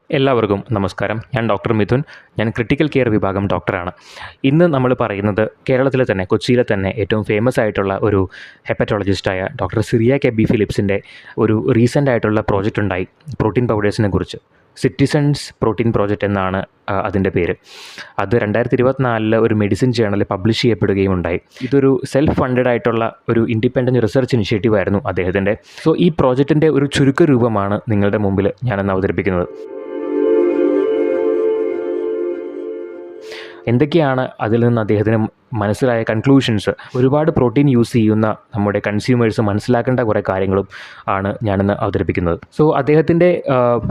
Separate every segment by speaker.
Speaker 1: എല്ലാവർക്കും നമസ്കാരം. ഞാൻ ഡോക്ടർ മിഥുൻ. ഞാൻ ക്രിട്ടിക്കൽ കെയർ വിഭാഗം ഡോക്ടറാണ്. ഇന്ന് നമ്മൾ പറയുന്നത് കേരളത്തിലെ തന്നെ, കൊച്ചിയിലെ തന്നെ ഏറ്റവും ഫേമസ് ആയിട്ടുള്ള ഒരു ഹെപ്പറ്റോളജിസ്റ്റായ ഡോക്ടർ സിറിയാക് എബി ഫിലിപ്സിൻ്റെ ഒരു റീസെൻ്റ് ആയിട്ടുള്ള പ്രോജക്റ്റ് ഉണ്ടായി, പ്രോട്ടീൻ പൗഡേഴ്സിനെ കുറിച്ച്. സിറ്റിസൺസ് പ്രോട്ടീൻ പ്രോജക്റ്റ് എന്നാണ് അതിൻ്റെ പേര്. അത് 2024 ഒരു മെഡിസിൻ ജേണലിൽ പബ്ലിഷ് ചെയ്യപ്പെടുകയും ഉണ്ടായി. ഇതൊരു സെൽഫ് ഫണ്ടഡ് ആയിട്ടുള്ള ഒരു ഇൻഡിപെൻഡൻറ്റ് റിസർച്ച് ഇനിഷ്യേറ്റീവ് ആയിരുന്നു അദ്ദേഹത്തിൻ്റെ. സോ ഈ പ്രോജക്റ്റിൻ്റെ ഒരു ചുരുക്ക രൂപമാണ് നിങ്ങളുടെ മുമ്പിൽ ഞാനിന്ന് അവതരിപ്പിക്കുന്നത്. എന്തൊക്കെയാണ് അതിൽ നിന്ന് അദ്ദേഹത്തിന് മനസ്സിലായ കൺക്ലൂഷൻസ്, ഒരുപാട് പ്രോട്ടീൻ യൂസ് ചെയ്യുന്ന നമ്മുടെ കൺസ്യൂമേഴ്സ് മനസ്സിലാക്കേണ്ട കുറേ കാര്യങ്ങളും ആണ് ഞാനിന്ന് അവതരിപ്പിക്കുന്നത്. സോ അദ്ദേഹത്തിൻ്റെ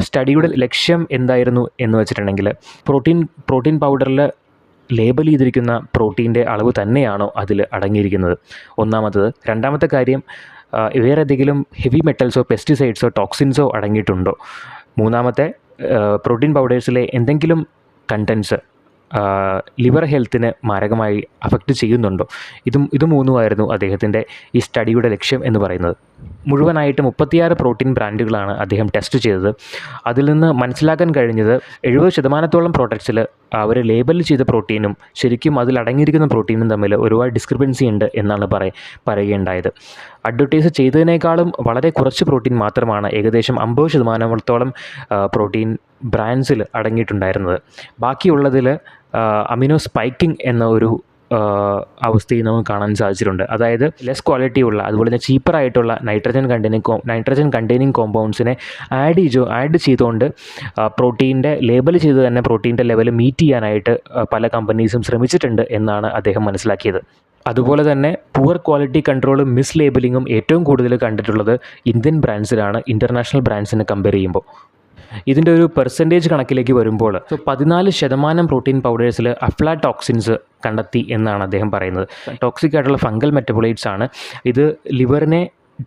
Speaker 1: സ്റ്റഡിയുടെ ലക്ഷ്യം എന്തായിരുന്നു എന്ന് വെച്ചിട്ടുണ്ടെങ്കിൽ, പ്രോട്ടീൻ പൗഡറിൽ ലേബൽ ചെയ്തിരിക്കുന്ന പ്രോട്ടീൻ്റെ അളവ് തന്നെയാണോ അതിൽ അടങ്ങിയിരിക്കുന്നത്, ഒന്നാമത്തത്. രണ്ടാമത്തെ കാര്യം, വേറെ ഏതെങ്കിലും ഹെവി മെറ്റൽസോ പെസ്റ്റിസൈഡ്സോ ടോക്സിൻസോ അടങ്ങിയിട്ടുണ്ടോ. മൂന്നാമത്തെ, പ്രോട്ടീൻ പൗഡേഴ്സിലെ എന്തെങ്കിലും കണ്ടൻസ് ലിവർ ഹെൽത്തിനെ മാരകമായി അഫക്റ്റ് ചെയ്യുന്നുണ്ടോ. ഇത് മൂന്നുമായിരുന്നു അദ്ദേഹത്തിൻ്റെ ഈ സ്റ്റഡിയുടെ ലക്ഷ്യം എന്ന് പറയുന്നത്. മുഴുവനായിട്ട് 36 പ്രോട്ടീൻ ബ്രാൻഡുകളാണ് അദ്ദേഹം ടെസ്റ്റ് ചെയ്തത്. അതിൽ നിന്ന് മനസ്സിലാക്കാൻ കഴിഞ്ഞത് 70% പ്രോഡക്ട്സിൽ അവർ ലേബൽ ചെയ്ത പ്രോട്ടീനും ശരിക്കും അതിൽ അടങ്ങിയിരിക്കുന്ന പ്രോട്ടീനും തമ്മിൽ ഒരുപാട് ഡിസ്ക്രിപ്പൻസി ഉണ്ട് എന്നാണ് പറയുകയുണ്ടായത്. അഡ്വർടൈസ് ചെയ്തതിനേക്കാളും വളരെ കുറച്ച് പ്രോട്ടീൻ മാത്രമാണ് ഏകദേശം 50% പ്രോട്ടീൻ ബ്രാൻഡ്സിൽ അടങ്ങിയിട്ടുണ്ടായിരുന്നത്. ബാക്കിയുള്ളതിൽ അമിനോ സ്പൈക്കിംഗ് എന്ന ഒരു അവസ്ഥയും നമുക്ക് കാണാൻ സാധിച്ചിട്ടുണ്ട്. അതായത് ലെസ് ക്വാളിറ്റി ഉള്ള, അതുപോലെ തന്നെ ചീപ്പറായിട്ടുള്ള നൈട്രജൻ കണ്ടെയ്നിങ് കോമ്പൗണ്ട്സിനെ ആഡ് ചെയ്തുകൊണ്ട് പ്രോട്ടീൻ്റെ ലേബൽ ചെയ്ത് തന്നെ പ്രോട്ടീൻ്റെ ലെവൽ മീറ്റ് ചെയ്യാനായിട്ട് പല കമ്പനീസും ശ്രമിച്ചിട്ടുണ്ട് എന്നാണ് അദ്ദേഹം മനസ്സിലാക്കിയത്. അതുപോലെ തന്നെ പുവർ ക്വാളിറ്റി കൺട്രോളും മിസ് ലേബലിങ്ങും ഏറ്റവും കൂടുതൽ കണ്ടിട്ടുള്ളത് ഇന്ത്യൻ ബ്രാൻഡ്സിലാണ്, ഇൻ്റർനാഷണൽ ബ്രാൻഡ്സിനെ കമ്പയർ ചെയ്യുമ്പോൾ. ഇതിൻ്റെ ഒരു പെർസെൻറ്റേജ് കണക്കിലേക്ക് വരുമ്പോൾ 14% പ്രോട്ടീൻ പൗഡേഴ്സിൽ അഫ്ലാടോക്സിൻസ് കണ്ടെത്തി എന്നാണ് അദ്ദേഹം പറയുന്നത്. ടോക്സിക് ആയിട്ടുള്ള ഫംഗൽ മെറ്റബോളൈറ്റ്സ് ആണ്. ഇത് ലിവറിനെ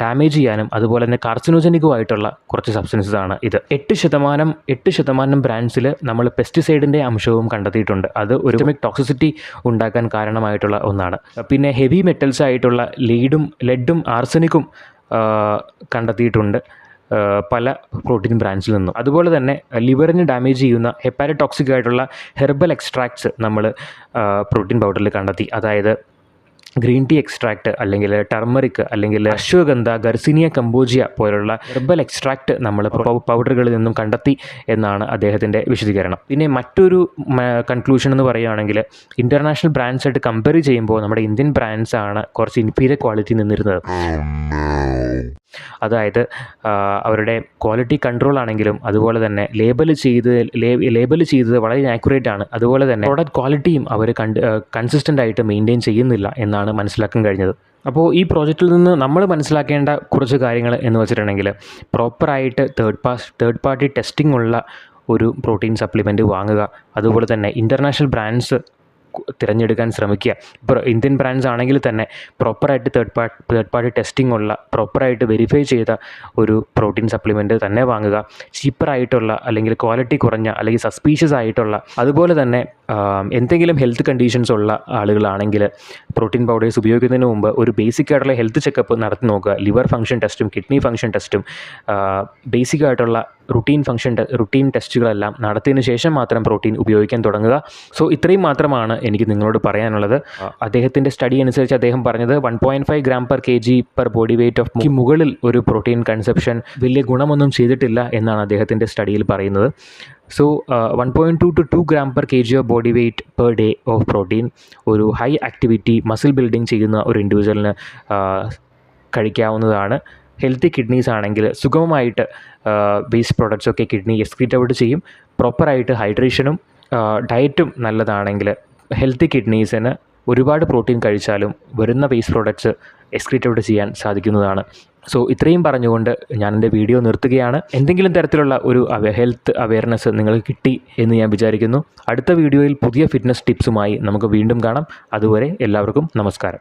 Speaker 1: ഡാമേജ് ചെയ്യാനും അതുപോലെ തന്നെ കാർസിനോജനിക്കുമായിട്ടുള്ള കുറച്ച് സബ്സ്റ്റൻസസ് ആണ് ഇത്. 8% ബ്രാൻഡ്സിൽ നമ്മൾ പെസ്റ്റിസൈഡിൻ്റെ അംശവും കണ്ടെത്തിയിട്ടുണ്ട്. അത് ഒരു ടോക്സിസിറ്റി ഉണ്ടാക്കാൻ കാരണമായിട്ടുള്ള ഒന്നാണ്. പിന്നെ ഹെവി മെറ്റൽസ് ആയിട്ടുള്ള ലെഡും ആർസനിക്കും കണ്ടെത്തിയിട്ടുണ്ട് പല പ്രോട്ടീൻ ബ്രാൻഡ്സിൽ നിന്നും. അതുപോലെ തന്നെ ലിവറിന് ഡാമേജ് ചെയ്യുന്ന ഹെപ്പാറ്റോക്സിക് ആയിട്ടുള്ള ഹെർബൽ എക്സ്ട്രാക്ട്സ് നമ്മൾ പ്രോട്ടീൻ പൗഡറിൽ കണ്ടെത്തി. അതായത് ഗ്രീൻ ടീ എക്സ്ട്രാക്റ്റ്, അല്ലെങ്കിൽ ടർമറിക്, അല്ലെങ്കിൽ അശ്വഗന്ധ, ഗർസിനിയ കമ്പോജിയ പോലുള്ള ഹെർബൽ എക്സ്ട്രാക്റ്റ് നമ്മൾ പൗഡറുകളിൽ നിന്നും കണ്ടെത്തി എന്നാണ് അദ്ദേഹത്തിൻ്റെ വിശദീകരണം. പിന്നെ മറ്റൊരു കൺക്ലൂഷൻ എന്ന് പറയുകയാണെങ്കിൽ, ഇൻ്റർനാഷണൽ ബ്രാൻഡ്സായിട്ട് കമ്പയർ ചെയ്യുമ്പോൾ നമ്മുടെ ഇന്ത്യൻ ബ്രാൻഡ്സാണ് കുറച്ച് ഇൻഫീരിയർ ക്വാളിറ്റി നിന്നിരുന്നത്. അതായത് അവരുടെ ക്വാളിറ്റി കൺട്രോൾ ആണെങ്കിലും അതുപോലെ തന്നെ ലേബൽ ചെയ്തത് വളരെ ആക്യുറേറ്റ് ആണ്. അതുപോലെ തന്നെ പ്രോഡക്റ്റ് ക്വാളിറ്റിയും അവർ കൺസിസ്റ്റൻ്റ് ആയിട്ട് മെയിൻറ്റെയിൻ ചെയ്യുന്നില്ല എന്നാണ് മനസ്സിലാക്കാൻ കഴിഞ്ഞത്. അപ്പോൾ ഈ പ്രോജക്റ്റിൽ നിന്ന് നമ്മൾ മനസ്സിലാക്കേണ്ട കുറച്ച് കാര്യങ്ങൾ എന്ന് വെച്ചിട്ടുണ്ടെങ്കിൽ, പ്രോപ്പറായിട്ട് തേർഡ് പാർട്ടി ടെസ്റ്റിംഗ് ഉള്ള ഒരു പ്രോട്ടീൻ സപ്ലിമെൻറ്റ് വാങ്ങുക. അതുപോലെ തന്നെ ഇൻ്റർനാഷണൽ ബ്രാൻഡ്സ് തിരഞ്ഞെടുക്കാൻ ശ്രമിക്കുക. ഇപ്പോൾ ഇന്ത്യൻ ബ്രാൻഡ്സ് ആണെങ്കിൽ തന്നെ പ്രോപ്പറായിട്ട് തേർഡ് പാർട്ടി ടെസ്റ്റിംഗ് ഉള്ള, പ്രോപ്പറായിട്ട് വെരിഫൈ ചെയ്ത ഒരു പ്രോട്ടീൻ സപ്ലിമെൻറ്റ് തന്നെ വാങ്ങുക. ചീപ്പറായിട്ടുള്ള, അല്ലെങ്കിൽ ക്വാളിറ്റി കുറഞ്ഞ, അല്ലെങ്കിൽ സസ്പീഷ്യസ് ആയിട്ടുള്ള, അതുപോലെ തന്നെ എന്തെങ്കിലും ഹെൽത്ത് കണ്ടീഷൻസ് ഉള്ള ആളുകളാണെങ്കിൽ പ്രോട്ടീൻ പൗഡേഴ്സ് ഉപയോഗിക്കുന്നതിന് മുമ്പ് ഒരു ബേസിക് ആയിട്ടുള്ള ഹെൽത്ത് ചെക്കപ്പ് നടത്തി നോക്കുക. ലിവർ ഫംഗ്ഷൻ ടെസ്റ്റും കിഡ്നി ഫംഗ്ഷൻ ടെസ്റ്റും ബേസിക് ആയിട്ടുള്ള റുട്ടീൻ ടെസ്റ്റുകളെല്ലാം നടത്തിയതിന് ശേഷം മാത്രം പ്രോട്ടീൻ ഉപയോഗിക്കാൻ തുടങ്ങുക. സോ ഇത്രയും മാത്രമാണ് എനിക്ക് നിങ്ങളോട് പറയാനുള്ളത്. അദ്ദേഹത്തിൻ്റെ സ്റ്റഡി അനുസരിച്ച് അദ്ദേഹം പറഞ്ഞത് 1.5 gram per kg per body weight of മുകളിൽ ഒരു പ്രോട്ടീൻ കൺസപ്ഷൻ വലിയ ഗുണമൊന്നും ചെയ്തിട്ടില്ല എന്നാണ് അദ്ദേഹത്തിൻ്റെ സ്റ്റഡിയിൽ പറയുന്നത്. So 1.2 to 2 gram per kg of body weight per day of protein ഒരു ഹൈ ആക്ടിവിറ്റി മസിൽ ബിൽഡിംഗ് ചെയ്യുന്ന ഒരു ഇൻഡിവിജ്വലിന് കഴിക്കാവുന്നതാണ്. ഹെൽത്തി കിഡ്നീസ് ആണെങ്കിൽ സുഗമമായിട്ട് വേസ്റ്റ് പ്രോഡക്ട്സൊക്കെ കിഡ്നി എക്സ്ക്രീറ്റ് ഔട്ട് ചെയ്യും. പ്രോപ്പറായിട്ട് ഹൈഡ്രേഷനും ഡയറ്റും നല്ലതാണെങ്കിൽ ഹെൽത്തി കിഡ്നീസിന് ഒരുപാട് പ്രോട്ടീൻ കഴിച്ചാലും വരുന്ന വേസ്റ്റ് പ്രോഡക്ട്സ് എക്സ്ക്രീറ്റ് ഔട്ട് ചെയ്യാൻ സാധിക്കുന്നതാണ്. സോ ഇത്രയും പറഞ്ഞുകൊണ്ട് ഞാൻ എൻ്റെ വീഡിയോ നിർത്തുകയാണ്. എന്തെങ്കിലും തരത്തിലുള്ള ഒരു ഹെൽത്ത് അവെയർനെസ് നിങ്ങൾക്ക് കിട്ടി എന്ന് ഞാൻ വിചാരിക്കുന്നു. അടുത്ത വീഡിയോയിൽ പുതിയ ഫിറ്റ്നസ് ടിപ്സുമായി നമുക്ക് വീണ്ടും കാണാം. അതുവരെ എല്ലാവർക്കും നമസ്കാരം.